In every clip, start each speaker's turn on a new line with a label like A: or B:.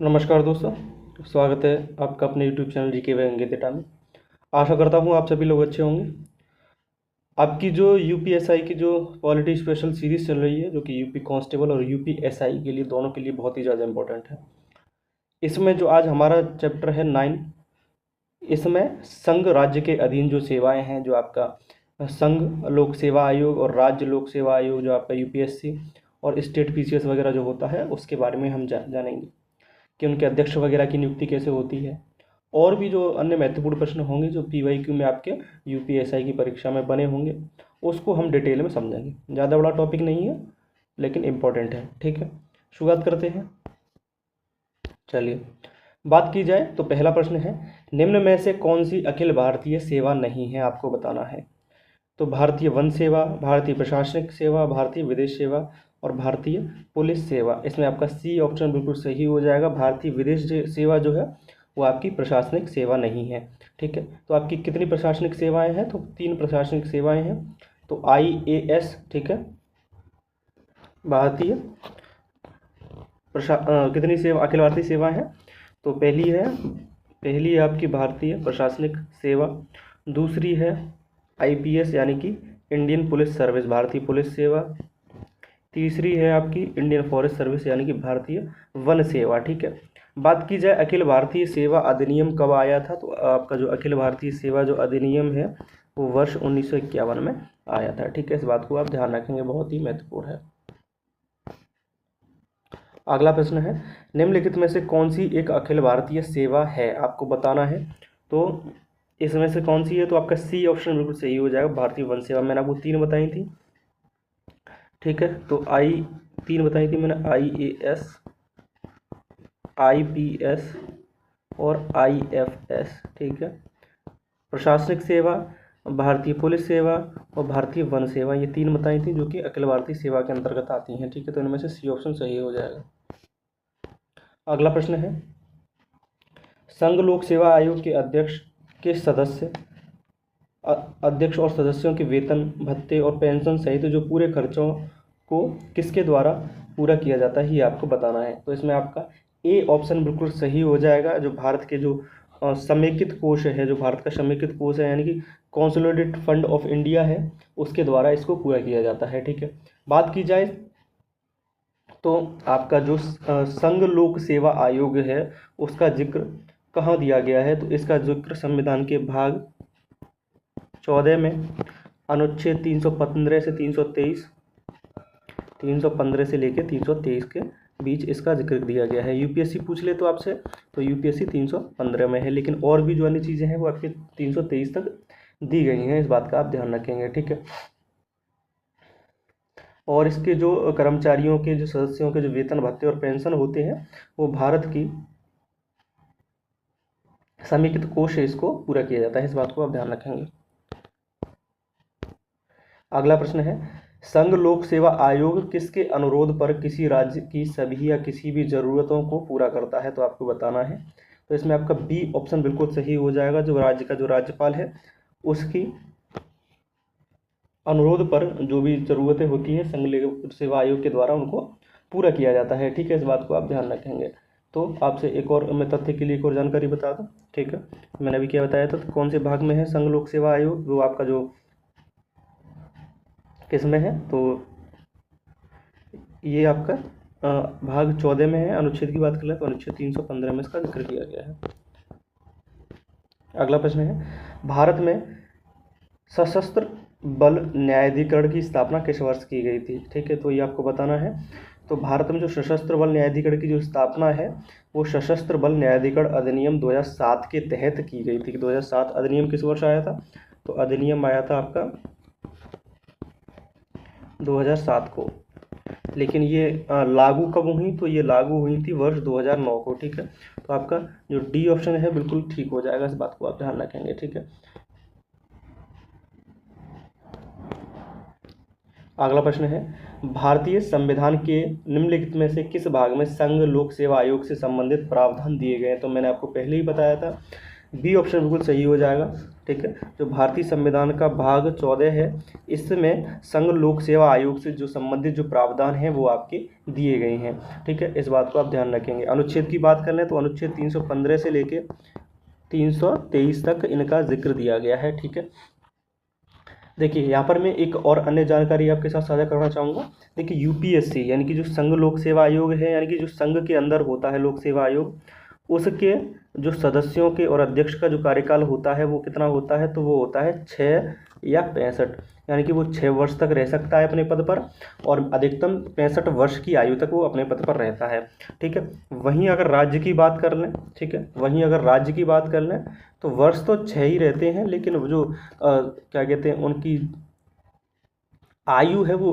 A: नमस्कार दोस्तों। स्वागत है आपका अपने यूट्यूब चैनल जीके व अंकित डेटा में। आशा करता हूँ आप सभी लोग अच्छे होंगे। आपकी जो यूपीएसआई की जो पॉलिटी स्पेशल सीरीज़ चल रही है, जो कि यूपी कांस्टेबल और यूपीएसआई के लिए, दोनों के लिए बहुत ही ज़्यादा इंपॉर्टेंट है। इसमें जो आज हमारा चैप्टर है 9, इसमें संघ राज्य के अधीन जो सेवाएं हैं, जो आपका संघ लोक सेवा आयोग और राज्य लोक सेवा आयोग, जो आपका यूपीएससी और स्टेट पीसीएस वगैरह जो होता है, उसके बारे में हम जानेंगे कि उनके अध्यक्ष वगैरह की नियुक्ति कैसे होती है। और भी जो अन्य महत्वपूर्ण प्रश्न होंगे जो पीवाईक्यू में आपके यूपीएसआई की परीक्षा में बने होंगे, उसको हम डिटेल में समझेंगे। ज़्यादा बड़ा टॉपिक नहीं है लेकिन इम्पोर्टेंट है। ठीक है, शुरुआत करते हैं। चलिए बात की जाए तो पहला प्रश्न है, निम्न में से कौन सी अखिल भारतीय सेवा नहीं है, आपको बताना है। तो भारतीय वन सेवा, भारतीय प्रशासनिक सेवा, भारतीय विदेश सेवा और भारतीय पुलिस सेवा। इसमें आपका सी ऑप्शन बिल्कुल सही हो जाएगा। भारतीय विदेश सेवा जो है वो आपकी प्रशासनिक सेवा नहीं है। ठीक है, तो आपकी कितनी प्रशासनिक सेवाएं हैं? तो 3 प्रशासनिक सेवाएं हैं। तो IAS, ठीक है, भारतीय कितनी सेवा, अखिल भारतीय सेवाएं हैं? तो पहली है आपकी भारतीय प्रशासनिक सेवा, दूसरी है IPS यानी कि इंडियन पुलिस सर्विस, भारतीय पुलिस सेवा, तीसरी है आपकी इंडियन फॉरेस्ट सर्विस यानी कि भारतीय वन सेवा। ठीक है, बात की जाए अखिल भारतीय सेवा अधिनियम कब आया था, तो आपका जो अखिल भारतीय सेवा जो अधिनियम है वो वर्ष 1951 में आया था। ठीक है, इस बात को आप ध्यान रखेंगे, बहुत ही महत्वपूर्ण है। अगला प्रश्न है, निम्नलिखित में से कौन सी एक अखिल भारतीय सेवा है, आपको बताना है। तो इसमें से कौन सी है? तो आपका सी ऑप्शन बिल्कुल सही हो जाएगा, भारतीय वन सेवा। मैंने आपको 3 बताई थी। ठीक है, तो 3 बताई थी मैंने, IAS, IPS और IFS। ठीक है, प्रशासनिक सेवा, भारतीय पुलिस सेवा और भारतीय वन सेवा, ये 3 बताई थी जो कि अखिल भारतीय सेवा के अंतर्गत आती हैं। ठीक है, तो इनमें से सी ऑप्शन सही हो जाएगा। अगला प्रश्न है, संघ लोक सेवा आयोग के अध्यक्ष और सदस्यों के वेतन, भत्ते और पेंशन सहित जो पूरे खर्चों को किसके द्वारा पूरा किया जाता है, ये आपको बताना है। तो इसमें आपका ए ऑप्शन बिल्कुल सही हो जाएगा। जो भारत के जो समेकित कोष है, जो भारत का समेकित कोष है यानी कि कंसोलिडेटेड फंड ऑफ इंडिया है, उसके द्वारा इसको पूरा किया जाता है। ठीक है, बात की जाए तो आपका जो संघ लोक सेवा आयोग है उसका जिक्र कहाँ दिया गया है, तो इसका जिक्र संविधान के भाग 14 में अनुच्छेद 315 से 323, 315 से लेकर 323 के बीच इसका जिक्र दिया गया है। यूपीएससी पूछ ले तो आपसे, तो यूपीएससी 315 में है, लेकिन और भी जो अन्य चीज़ें हैं वो आपके 323 तक दी गई हैं, इस बात का आप ध्यान रखेंगे। ठीक है, और इसके जो कर्मचारियों के, जो सदस्यों के जो वेतन, भत्ते और पेंशन होते हैं वो भारत की समेकित कोष है, इसको पूरा किया जाता है, इस बात को आप ध्यान रखेंगे। अगला प्रश्न है, संघ लोक सेवा आयोग किसके अनुरोध पर किसी राज्य की सभी या किसी भी ज़रूरतों को पूरा करता है, तो आपको बताना है। तो इसमें आपका बी ऑप्शन बिल्कुल सही हो जाएगा। जो राज्य का जो राज्यपाल है उसकी अनुरोध पर जो भी ज़रूरतें होती हैं संघ लोक सेवा आयोग के द्वारा उनको पूरा किया जाता है। ठीक है, इस बात को आप ध्यान रखेंगे। तो आपसे एक और मैं तथ्य के लिए एक और जानकारी बता दूं। ठीक है, मैंने अभी क्या बताया था, तो कौन से भाग में है संघ लोक सेवा आयोग, वो आपका जो किस में है, तो ये आपका भाग 14 में है। अनुच्छेद की बात कर ले तो अनुच्छेद 315 में इसका जिक्र किया गया है। अगला प्रश्न है, भारत में सशस्त्र बल न्यायाधिकरण की स्थापना किस वर्ष की गई थी? ठीक है, तो ये आपको बताना है। तो भारत में जो सशस्त्र बल न्यायाधिकरण की जो स्थापना है वो सशस्त्र बल न्यायाधिकरण अधिनियम 2007 के तहत की गई थी। 2007 अधिनियम किस वर्ष आया था? तो अधिनियम आया था आपका 2007 को, लेकिन ये लागू कब हुई? तो ये लागू हुई थी वर्ष 2009 को। ठीक है, तो आपका जो डी ऑप्शन है बिल्कुल ठीक हो जाएगा, इस बात को आप ध्यान रखेंगे। ठीक है, अगला प्रश्न है, भारतीय संविधान के निम्नलिखित में से किस भाग में संघ लोक सेवा आयोग से संबंधित प्रावधान दिए गए हैं? तो मैंने आपको पहले ही बताया था, बी ऑप्शन बिल्कुल सही हो जाएगा। ठीक है, जो भारतीय संविधान का भाग 14 है, इसमें संघ लोक सेवा आयोग से जो संबंधित जो प्रावधान हैं वो आपके दिए गए हैं। ठीक है, इस बात को आप ध्यान रखेंगे। अनुच्छेद की बात कर लें तो अनुच्छेद 315 से लेके 323 तक इनका जिक्र दिया गया है। ठीक है, देखिए यहाँ पर मैं एक और अन्य जानकारी आपके साथ साझा करना चाहूँगा। देखिए यूपीएससी यानी कि जो संघ लोक सेवा आयोग है, यानी कि जो संघ के अंदर होता है लोक सेवा आयोग, उसके जो सदस्यों के और अध्यक्ष का जो कार्यकाल होता है वो कितना होता है, तो वो होता है 6 या 65, यानी कि वो 6 वर्ष तक रह सकता है अपने पद पर, और अधिकतम 65 वर्ष की आयु तक वो अपने पद पर रहता है। ठीक है, वहीं अगर राज्य की बात कर लें, ठीक है, वहीं अगर राज्य की बात कर लें तो वर्ष तो 6 ही रहते हैं, लेकिन जो क्या कहते हैं उनकी आयु है वो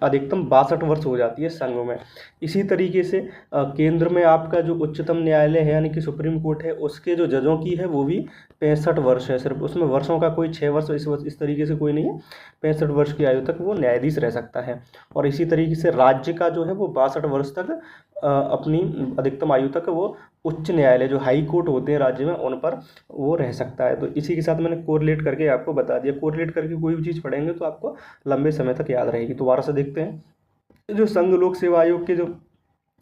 A: अधिकतम 62 वर्ष हो जाती है संघ में। इसी तरीके से केंद्र में आपका जो उच्चतम न्यायालय है यानी कि सुप्रीम कोर्ट है, उसके जो जजों की है वो भी 65 वर्ष है सिर्फ, उसमें वर्षों का कोई 6 वर्ष इस तरीके से कोई नहीं है, 65 वर्ष की आयु तक वो न्यायाधीश रह सकता है। और इसी तरीके से राज्य का जो है वो 62 वर्ष तक अपनी अधिकतम आयु तक वो उच्च न्यायालय जो हाई कोर्ट होते हैं राज्य में उन पर वो रह सकता है। तो इसी के साथ मैंने कोरिलेट करके आपको बता दिया। कोरिलेट करके कोई भी चीज़ पढ़ेंगे तो आपको लंबे समय तक याद रहेगी। दोबारा से देखते हैं, जो संघ लोक सेवा आयोग के जो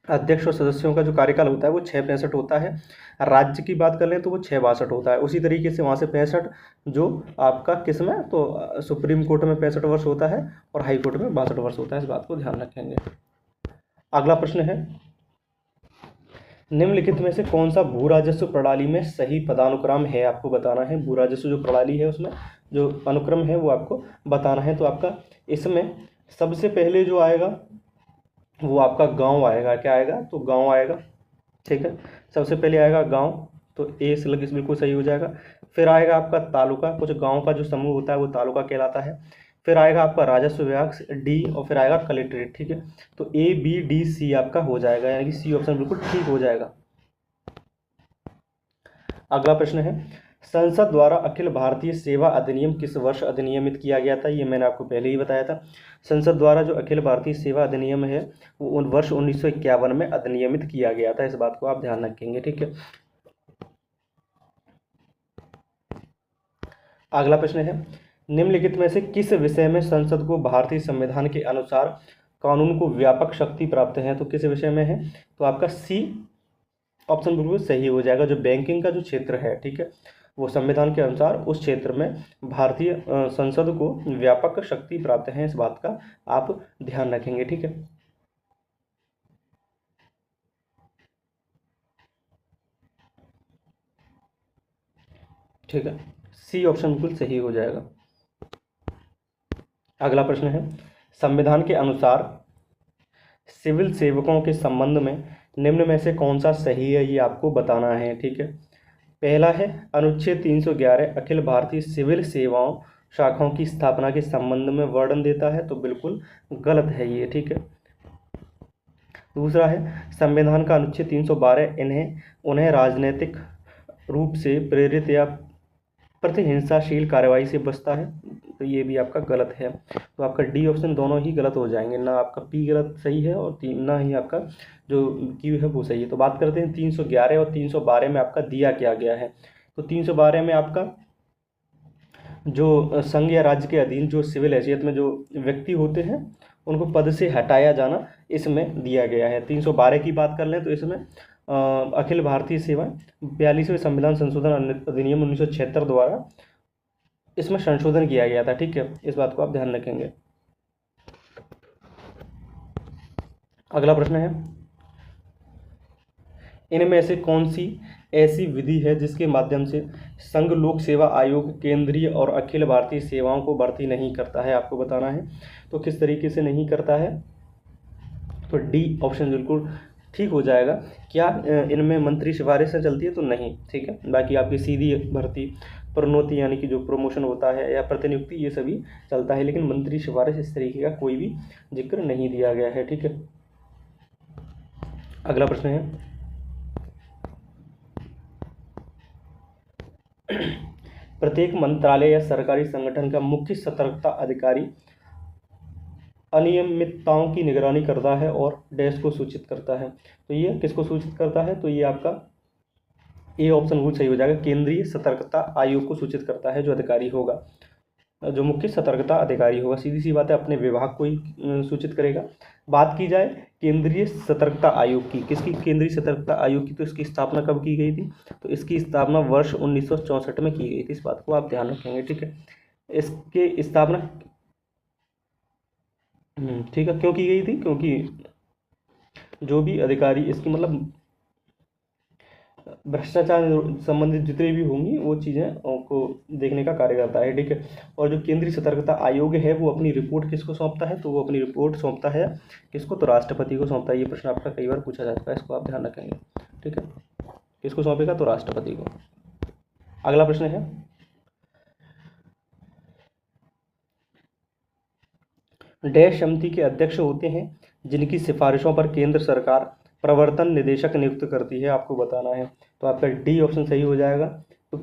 A: अध्यक्ष और सदस्यों का जो कार्यकाल होता है वो 6-65 होता है। राज्य की बात कर लें तो वो 6-62 होता है। उसी तरीके से वहाँ से 65 जो आपका किस में, तो सुप्रीम कोर्ट में 65 वर्ष होता है और हाई कोर्ट में 62 वर्ष होता है। इस बात को ध्यान रखेंगे। अगला प्रश्न है, निम्नलिखित में से कौन सा भू राजस्व प्रणाली में सही पदानुक्रम है, आपको बताना है। भू राजस्व जो प्रणाली है उसमें जो अनुक्रम है वो आपको बताना है। तो आपका इसमें सबसे पहले जो आएगा वो आपका गांव आएगा। क्या आएगा, तो गांव आएगा। ठीक है, सबसे पहले आएगा गांव, तो ए से लगे बिल्कुल सही हो जाएगा। फिर आएगा आपका तालुका, कुछ गाँव का जो समूह होता है वो तालुका कहलाता है। फिर आएगा आपका राजस्व विभाग डी, और फिर आएगा कलेक्ट्रेट। ठीक है, तो ए बी डी सी आपका हो जाएगा, यानी कि सी ऑप्शन बिल्कुल ठीक हो जाएगा। अगला प्रश्न है, संसद द्वारा अखिल भारतीय सेवा अधिनियम किस वर्ष अधिनियमित किया गया था। ये मैंने आपको पहले ही बताया था। संसद द्वारा जो अखिल भारतीय सेवा अधिनियम है वो उन वर्ष 1951 में अधिनियमित किया गया था। इस बात को आप ध्यान रखेंगे। ठीक है, अगला प्रश्न है, निम्नलिखित में से किस विषय में संसद को भारतीय संविधान के अनुसार कानून को व्यापक शक्ति प्राप्त है। तो किस विषय में है, तो आपका सी ऑप्शन बिल्कुल सही हो जाएगा। जो बैंकिंग का जो क्षेत्र है, ठीक है, वो संविधान के अनुसार उस क्षेत्र में भारतीय संसद को व्यापक शक्ति प्राप्त है। इस बात का आप ध्यान रखेंगे। ठीक है, ठीक है, सी ऑप्शन बिल्कुल सही हो जाएगा। अगला प्रश्न है, संविधान के अनुसार सिविल सेवकों के संबंध में निम्न में से कौन सा सही है, ये आपको बताना है। ठीक है, पहला है अनुच्छेद 311 अखिल भारतीय सिविल सेवाओं शाखाओं की स्थापना के संबंध में वर्णन देता है, तो बिल्कुल गलत है ये। ठीक है, दूसरा है संविधान का अनुच्छेद 312 उन्हें राजनीतिक रूप से प्रेरित या प्रतिहिंसाशील कार्रवाई से बचता है, तो ये भी आपका गलत है। तो आपका डी ऑप्शन दोनों ही गलत हो जाएंगे, ना आपका पी गलत सही है और ना ही आपका जो क्यू है वो सही है। तो बात करते हैं 311 और 312 में आपका दिया क्या गया है। तो 312 में आपका जो संघ या राज्य के अधीन जो सिविल हैसियत में जो व्यक्ति होते हैं उनको पद से हटाया जाना इसमें दिया गया है। 312 की बात कर लें तो इसमें अखिल भारतीय सेवा 42वें संविधान संशोधन अधिनियम 1976 द्वारा इसमें संशोधन किया गया था। ठीक है, इस बात को आप ध्यान रखेंगे। अगला प्रश्न है, इनमें से कौन सी ऐसी विधि है जिसके माध्यम से संघ लोक सेवा आयोग केंद्रीय और अखिल भारतीय सेवाओं को भर्ती नहीं करता है, आपको बताना है। तो किस तरीके से नहीं करता है, तो डी ऑप्शन बिल्कुल ठीक हो जाएगा। क्या इनमें मंत्री सिफारिश से चलती है, तो नहीं। ठीक है, बाकी आपकी सीधी भर्ती, प्रोन्नति यानी कि जो प्रमोशन होता है या प्रतिनियुक्ति, ये सभी चलता है, लेकिन मंत्री सिफारिश इस तरीके का कोई भी जिक्र नहीं दिया गया है। ठीक है, अगला प्रश्न है, प्रत्येक मंत्रालय या सरकारी संगठन का मुख्य सतर्कता अधिकारी अनियमितताओं की निगरानी करता है और डैश को सूचित करता है। तो ये किसको सूचित करता है, तो ये आपका ए ऑप्शन बिल्कुल सही हो जाएगा। केंद्रीय सतर्कता आयोग को सूचित करता है जो अधिकारी होगा, जो मुख्य सतर्कता अधिकारी होगा। सीधी सी बात है, अपने विभाग को ही सूचित करेगा। बात की जाए केंद्रीय सतर्कता आयोग की, किसकी, केंद्रीय सतर्कता आयोग की, तो इसकी स्थापना कब की गई थी? तो इसकी स्थापना वर्ष 1964 में की गई थी। इस बात को आप ध्यान रखेंगे, ठीक है। इसके स्थापना ठीक है, क्यों की गई थी? क्योंकि जो भी अधिकारी इसकी मतलब भ्रष्टाचार संबंधित जितनी भी होंगी वो चीज़ें को देखने का कार्य करता है, ठीक है। और जो केंद्रीय सतर्कता आयोग है वो अपनी रिपोर्ट किसको सौंपता है? तो वो अपनी रिपोर्ट सौंपता है किसको? तो राष्ट्रपति को सौंपता है। ये प्रश्न आपका कई बार पूछा जाता है, इसको आप ध्यान रखेंगे, ठीक है। किसको सौंपेगा? तो राष्ट्रपति को। अगला प्रश्न है, डैश समिति के अध्यक्ष होते हैं जिनकी सिफारिशों पर केंद्र सरकार प्रवर्तन निदेशक नियुक्त करती है, आपको बताना है। तो आपका डी ऑप्शन सही हो जाएगा। तो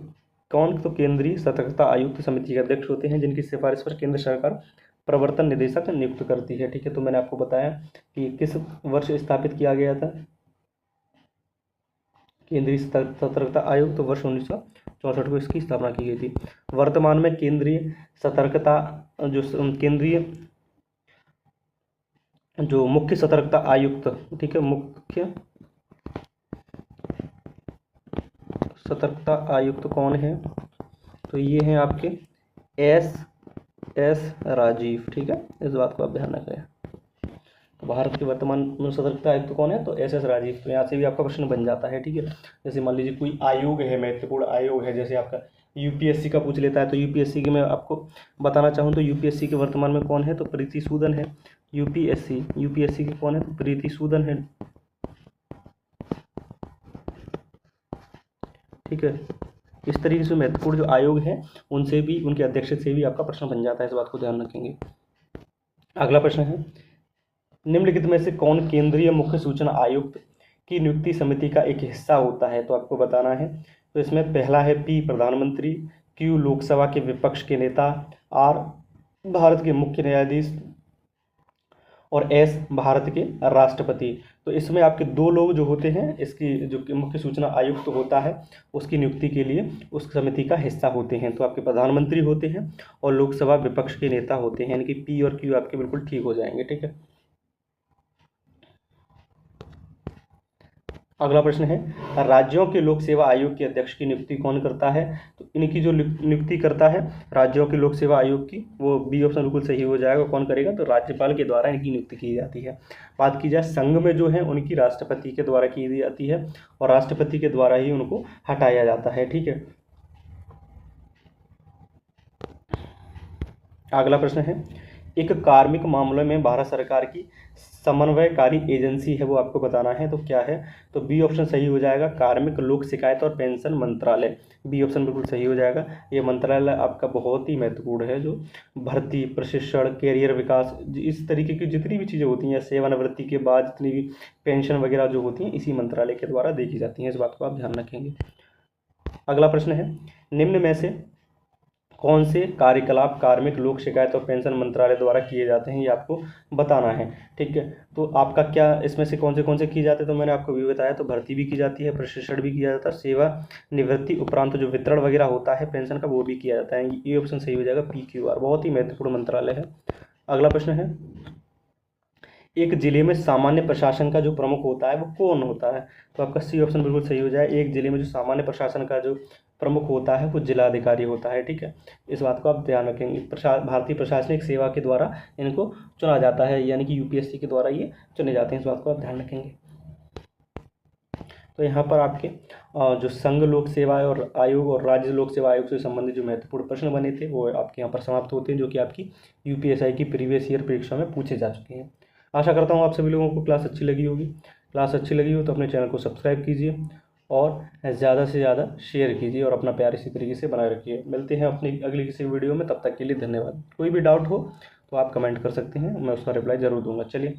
A: कौन? तो केंद्रीय सतर्कता आयुक्त समिति के अध्यक्ष होते हैं जिनकी सिफारिश पर केंद्र सरकार प्रवर्तन निदेशक नियुक्त करती है, ठीक है। तो मैंने आपको बताया कि किस वर्ष स्थापित किया गया था केंद्रीय सतर्कता आयोग, तो वर्ष 1964 को इसकी स्थापना की गई थी। वर्तमान में केंद्रीय सतर्कता जो मुख्य सतर्कता आयुक्त, ठीक है, मुख्य सतर्कता आयुक्त कौन है? तो ये हैं आपके एस राजीव, ठीक है। इस बात को आप ध्यान रखें। तो भारत के वर्तमान सतर्कता आयुक्त कौन है? तो एस राजीव। तो यहाँ से भी आपका प्रश्न बन जाता है, ठीक है। जैसे मान लीजिए कोई आयोग है, महत्वपूर्ण आयोग है, जैसे आपका यूपीएससी का पूछ लेता है, तो यूपीएससी की मैं आपको बताना चाहूँ तो यूपीएससी के वर्तमान में कौन है? तो प्रीति सूदन है। यूपीएससी की कौन है? तो प्रीति सूदन है, ठीक है। इस तरीके से महत्वपूर्ण जो आयोग हैं उनसे भी, उनके अध्यक्ष से भी आपका प्रश्न बन जाता है, इस बात को ध्यान रखेंगे। अगला प्रश्न है, निम्नलिखित में से कौन केंद्रीय मुख्य सूचना आयुक्त की नियुक्ति समिति का एक हिस्सा होता है? तो आपको बताना है। तो इसमें पहला है पी प्रधानमंत्री, क्यू लोकसभा के विपक्ष के नेता, आर भारत के मुख्य न्यायाधीश और एस भारत के राष्ट्रपति। तो इसमें आपके दो लोग जो होते हैं, इसकी जो मुख्य सूचना आयुक्त होता है उसकी नियुक्ति के लिए उस समिति का हिस्सा होते हैं। तो आपके प्रधानमंत्री होते हैं और लोकसभा विपक्ष के नेता होते हैं, यानी कि पी और क्यू आपके बिल्कुल ठीक हो जाएंगे, ठीक है। अगला प्रश्न है, राज्यों के लोक सेवा आयोग के अध्यक्ष की नियुक्ति कौन करता है? तो इनकी जो नियुक्ति करता है राज्यों के लोक सेवा आयोग की, वो बी ऑप्शन बिल्कुल सही हो जाएगा। कौन करेगा? तो राज्यपाल के द्वारा इनकी नियुक्ति की जाती है। बात की जाए संघ में जो है उनकी राष्ट्रपति के द्वारा की जाती है और राष्ट्रपति के द्वारा ही उनको हटाया जाता है, ठीक है। अगला प्रश्न है, एक कार्मिक मामले में भारत सरकार की समन्वयकारी एजेंसी है, वो आपको बताना है। तो क्या है? तो बी ऑप्शन सही हो जाएगा, कार्मिक लोक शिकायत और पेंशन मंत्रालय। बी ऑप्शन बिल्कुल सही हो जाएगा। ये मंत्रालय आपका बहुत ही महत्वपूर्ण है, जो भर्ती, प्रशिक्षण, कैरियर विकास, इस तरीके की जितनी भी चीज़ें होती हैं, सेवानिवृत्ति के बाद जितनी भी पेंशन वगैरह जो होती हैं इसी मंत्रालय के द्वारा देखी जाती हैं। इस बात को आप ध्यान रखेंगे। अगला प्रश्न है, निम्न में से कौन से कार्यकलाप कार्मिक लोक शिकायत और पेंशन मंत्रालय द्वारा किए जाते हैं, ये आपको बताना है, ठीक है। तो आपका क्या इसमें से कौन से किए जाते हैं? तो मैंने आपको भी बताया। तो भर्ती भी की जाती है, प्रशिक्षण भी किया जाता है, सेवा निवृत्ति उपरांत जो वितरण वगैरह होता है पेंशन का वो भी किया जाता है। ये ऑप्शन सही हो जाएगा, PQR। बहुत ही महत्वपूर्ण मंत्रालय है। अगला प्रश्न है, एक जिले में सामान्य प्रशासन का जो प्रमुख होता है वो कौन होता है? तो आपका सी ऑप्शन बिल्कुल सही हो जाए। एक जिले में जो सामान्य प्रशासन का जो प्रमुख होता है वो जिलाधिकारी होता है, ठीक है। इस बात को आप ध्यान रखेंगे। भारतीय प्रशासनिक सेवा के द्वारा इनको चुना जाता है, यानी कि यूपीएससी के द्वारा ये चुने जाते हैं। इस बात को आप ध्यान रखेंगे। तो यहाँ पर आपके जो संघ लोक सेवा और आयोग और राज्य लोक सेवा आयोग से संबंधित जो महत्वपूर्ण प्रश्न बने थे वो आपके यहाँ पर समाप्त होते हैं, जो कि आपकी यूपीएससी की प्रीवियस ईयर परीक्षा में पूछे जा चुके हैं। आशा करता हूँ आप सभी लोगों को क्लास अच्छी लगी होगी। क्लास अच्छी लगी हो तो अपने चैनल को सब्सक्राइब कीजिए और ज़्यादा से ज़्यादा शेयर कीजिए और अपना प्यार इसी तरीके से बनाए रखिए। मिलते हैं अपनी अगली किसी वीडियो में, तब तक के लिए धन्यवाद। कोई भी डाउट हो तो आप कमेंट कर सकते हैं, मैं उसका रिप्लाई ज़रूर दूंगा। चलिए।